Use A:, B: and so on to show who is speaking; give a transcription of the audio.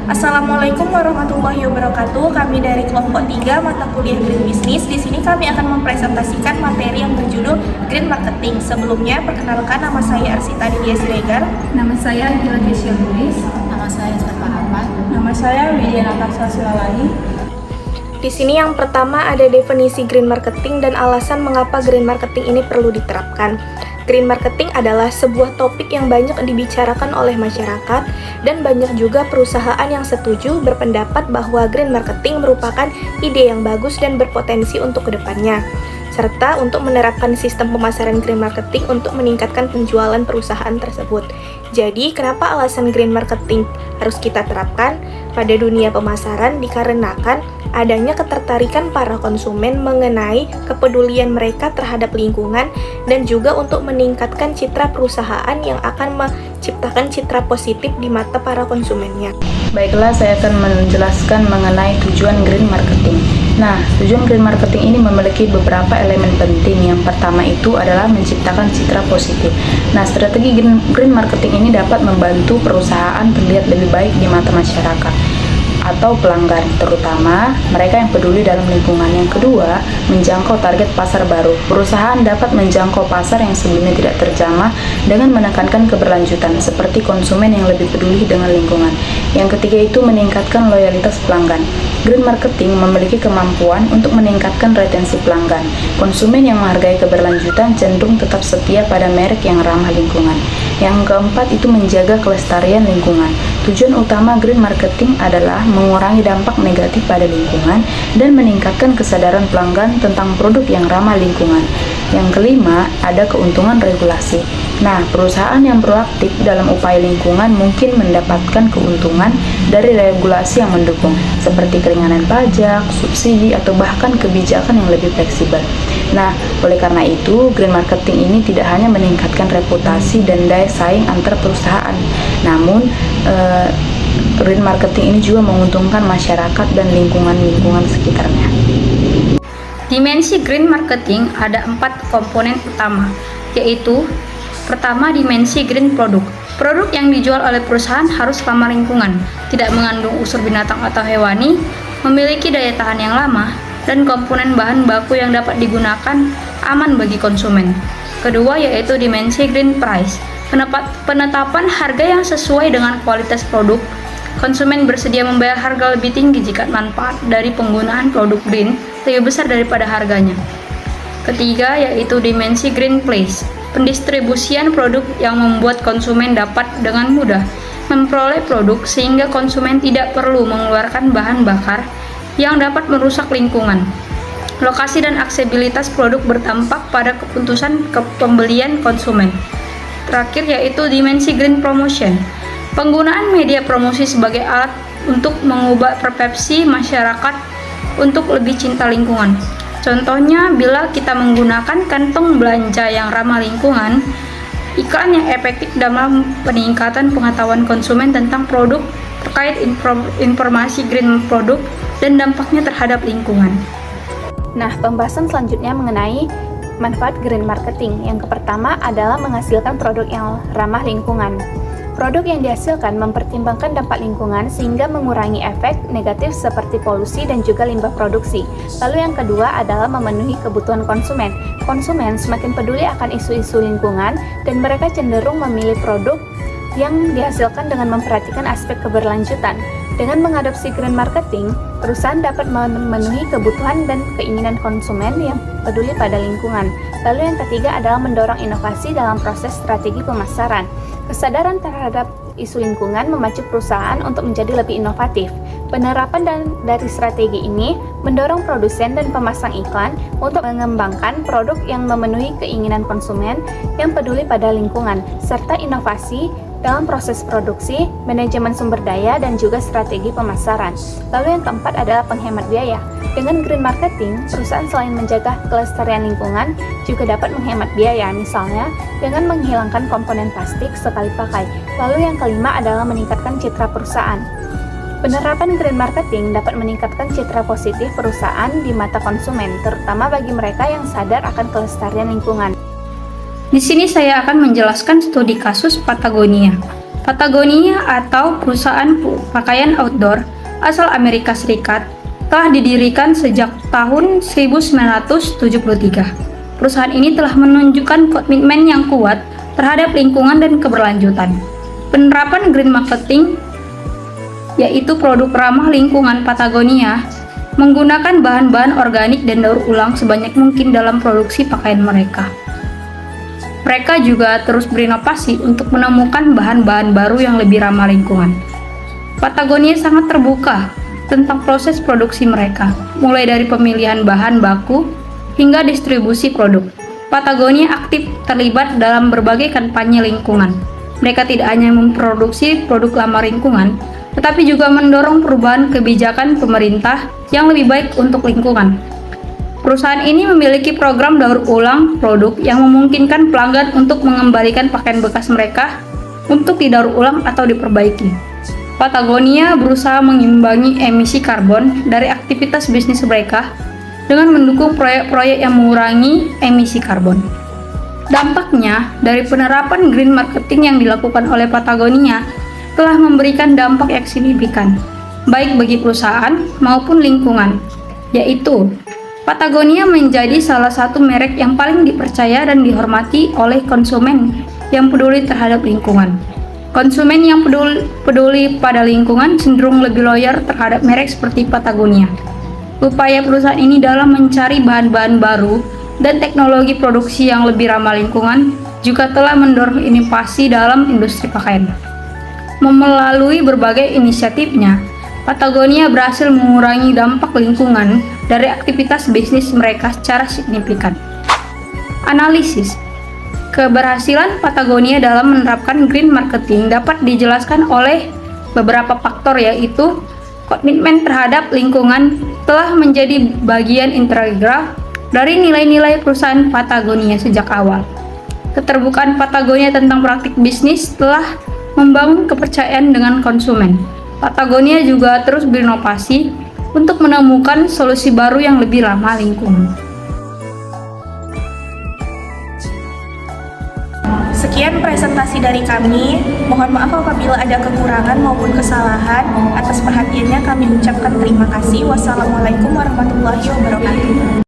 A: Assalamualaikum warahmatullahi wabarakatuh. Kami dari kelompok 3 mata kuliah Green Business. Di sini kami akan mempresentasikan materi yang berjudul Green Marketing. Sebelumnya, perkenalkan nama saya Arsita Didia Siregar.
B: Nama saya Gila Kesia Luis.
C: Nama saya Stefan Ahmad.
B: Nama saya Widya Natasha Silalahi.
A: Di sini yang pertama ada definisi green marketing dan alasan mengapa green marketing ini perlu diterapkan. Green marketing adalah sebuah topik yang banyak dibicarakan oleh masyarakat dan banyak juga perusahaan yang setuju berpendapat bahwa green marketing merupakan ide yang bagus dan berpotensi untuk kedepannya, serta untuk menerapkan sistem pemasaran green marketing untuk meningkatkan penjualan perusahaan tersebut. Jadi, kenapa alasan green marketing harus kita terapkan pada dunia pemasaran? Dikarenakan adanya ketertarikan para konsumen mengenai kepedulian mereka terhadap lingkungan dan juga untuk meningkatkan citra perusahaan yang akan menciptakan citra positif di mata para konsumennya.
C: Baiklah, saya akan menjelaskan mengenai tujuan green marketing. Nah, tujuan green marketing ini memiliki beberapa elemen penting. Yang pertama itu adalah menciptakan citra positif. Nah, strategi green marketing ini dapat membantu perusahaan terlihat lebih baik di mata masyarakat atau pelanggan, terutama mereka yang peduli dalam lingkungan. Yang kedua, menjangkau target pasar baru. Perusahaan dapat menjangkau pasar yang sebelumnya tidak terjamah dengan menekankan keberlanjutan, seperti konsumen yang lebih peduli dengan lingkungan. Yang ketiga itu meningkatkan loyalitas pelanggan. Green marketing memiliki kemampuan untuk meningkatkan retensi pelanggan. Konsumen yang menghargai keberlanjutan cenderung tetap setia pada merek yang ramah lingkungan. Yang keempat itu menjaga kelestarian lingkungan. Tujuan utama green marketing adalah mengurangi dampak negatif pada lingkungan dan meningkatkan kesadaran pelanggan tentang produk yang ramah lingkungan. Yang kelima, ada keuntungan regulasi. Nah, perusahaan yang proaktif dalam upaya lingkungan mungkin mendapatkan keuntungan dari regulasi yang mendukung, seperti keringanan pajak, subsidi, atau bahkan kebijakan yang lebih fleksibel. Nah, oleh karena itu, green marketing ini tidak hanya meningkatkan reputasi dan daya saing antar perusahaan, namun green marketing ini juga menguntungkan masyarakat dan lingkungan sekitarnya.
B: Dimensi green marketing ada 4 komponen utama, yaitu pertama, dimensi green produk. Produk yang dijual oleh perusahaan harus ramah lingkungan, tidak mengandung unsur binatang atau hewani, memiliki daya tahan yang lama, dan komponen bahan baku yang dapat digunakan aman bagi konsumen. Kedua, yaitu dimensi green price. Penetapan harga yang sesuai dengan kualitas produk. Konsumen bersedia membayar harga lebih tinggi jika manfaat dari penggunaan produk green lebih besar daripada harganya. Ketiga, yaitu dimensi green place. Pendistribusian produk yang membuat konsumen dapat dengan mudah memperoleh produk sehingga konsumen tidak perlu mengeluarkan bahan bakar yang dapat merusak lingkungan. Lokasi dan aksesibilitas produk berdampak pada keputusan pembelian konsumen. Terakhir, yaitu dimensi green promotion. Penggunaan media promosi sebagai alat untuk mengubah persepsi masyarakat untuk lebih cinta lingkungan. Contohnya, bila kita menggunakan kantong belanja yang ramah lingkungan, iklan yang efektif dalam peningkatan pengetahuan konsumen tentang produk terkait informasi green produk dan dampaknya terhadap lingkungan.
A: Nah, pembahasan selanjutnya mengenai manfaat green marketing. Yang pertama adalah menghasilkan produk yang ramah lingkungan. Produk yang dihasilkan mempertimbangkan dampak lingkungan sehingga mengurangi efek negatif seperti polusi dan juga limbah produksi. Lalu yang kedua adalah memenuhi kebutuhan konsumen. Konsumen semakin peduli akan isu-isu lingkungan dan mereka cenderung memilih produk yang dihasilkan dengan memperhatikan aspek keberlanjutan. Dengan mengadopsi green marketing, perusahaan dapat memenuhi kebutuhan dan keinginan konsumen yang peduli pada lingkungan. Lalu yang ketiga adalah mendorong inovasi dalam proses strategi pemasaran. Kesadaran terhadap isu lingkungan memacu perusahaan untuk menjadi lebih inovatif. Penerapan dari strategi ini mendorong produsen dan pemasang iklan untuk mengembangkan produk yang memenuhi keinginan konsumen yang peduli pada lingkungan, serta inovasi dalam proses produksi, manajemen sumber daya, dan juga strategi pemasaran. Lalu yang keempat adalah penghemat biaya. Dengan green marketing, perusahaan selain menjaga kelestarian lingkungan, juga dapat menghemat biaya, misalnya dengan menghilangkan komponen plastik sekali pakai. Lalu yang kelima adalah meningkatkan citra perusahaan. Penerapan green marketing dapat meningkatkan citra positif perusahaan di mata konsumen, terutama bagi mereka yang sadar akan kelestarian lingkungan.
B: Di sini saya akan menjelaskan studi kasus Patagonia. Patagonia atau perusahaan pakaian outdoor asal Amerika Serikat telah didirikan sejak tahun 1973. Perusahaan ini telah menunjukkan komitmen yang kuat terhadap lingkungan dan keberlanjutan. Penerapan green marketing, yaitu produk ramah lingkungan Patagonia, menggunakan bahan-bahan organik dan daur ulang sebanyak mungkin dalam produksi pakaian mereka. Mereka juga terus berinovasi untuk menemukan bahan-bahan baru yang lebih ramah lingkungan. Patagonia sangat terbuka tentang proses produksi mereka, mulai dari pemilihan bahan baku hingga distribusi produk. Patagonia aktif terlibat dalam berbagai kampanye lingkungan. Mereka tidak hanya memproduksi produk ramah lingkungan, tetapi juga mendorong perubahan kebijakan pemerintah yang lebih baik untuk lingkungan. Perusahaan ini memiliki program daur ulang produk yang memungkinkan pelanggan untuk mengembalikan pakaian bekas mereka untuk didaur ulang atau diperbaiki. Patagonia berusaha mengimbangi emisi karbon dari aktivitas bisnis mereka dengan mendukung proyek-proyek yang mengurangi emisi karbon. Dampaknya, dari penerapan green marketing yang dilakukan oleh Patagonia telah memberikan dampak yang signifikan, baik bagi perusahaan maupun lingkungan, yaitu Patagonia menjadi salah satu merek yang paling dipercaya dan dihormati oleh konsumen yang peduli terhadap lingkungan. Konsumen yang peduli pada lingkungan cenderung lebih loyal terhadap merek seperti Patagonia. Upaya perusahaan ini dalam mencari bahan-bahan baru dan teknologi produksi yang lebih ramah lingkungan juga telah mendorong inovasi dalam industri pakaian. Melalui berbagai inisiatifnya, Patagonia berhasil mengurangi dampak lingkungan dari aktivitas bisnis mereka secara signifikan. Analisis keberhasilan Patagonia dalam menerapkan green marketing dapat dijelaskan oleh beberapa faktor, yaitu komitmen terhadap lingkungan telah menjadi bagian integral dari nilai-nilai perusahaan Patagonia sejak awal. Keterbukaan Patagonia tentang praktik bisnis telah membangun kepercayaan dengan konsumen. Patagonia juga terus berinovasi untuk menemukan solusi baru yang lebih ramah lingkungan.
D: Sekian presentasi dari kami. Mohon maaf apabila ada kekurangan maupun kesalahan. Atas perhatiannya kami ucapkan terima kasih. Wassalamualaikum warahmatullahi wabarakatuh.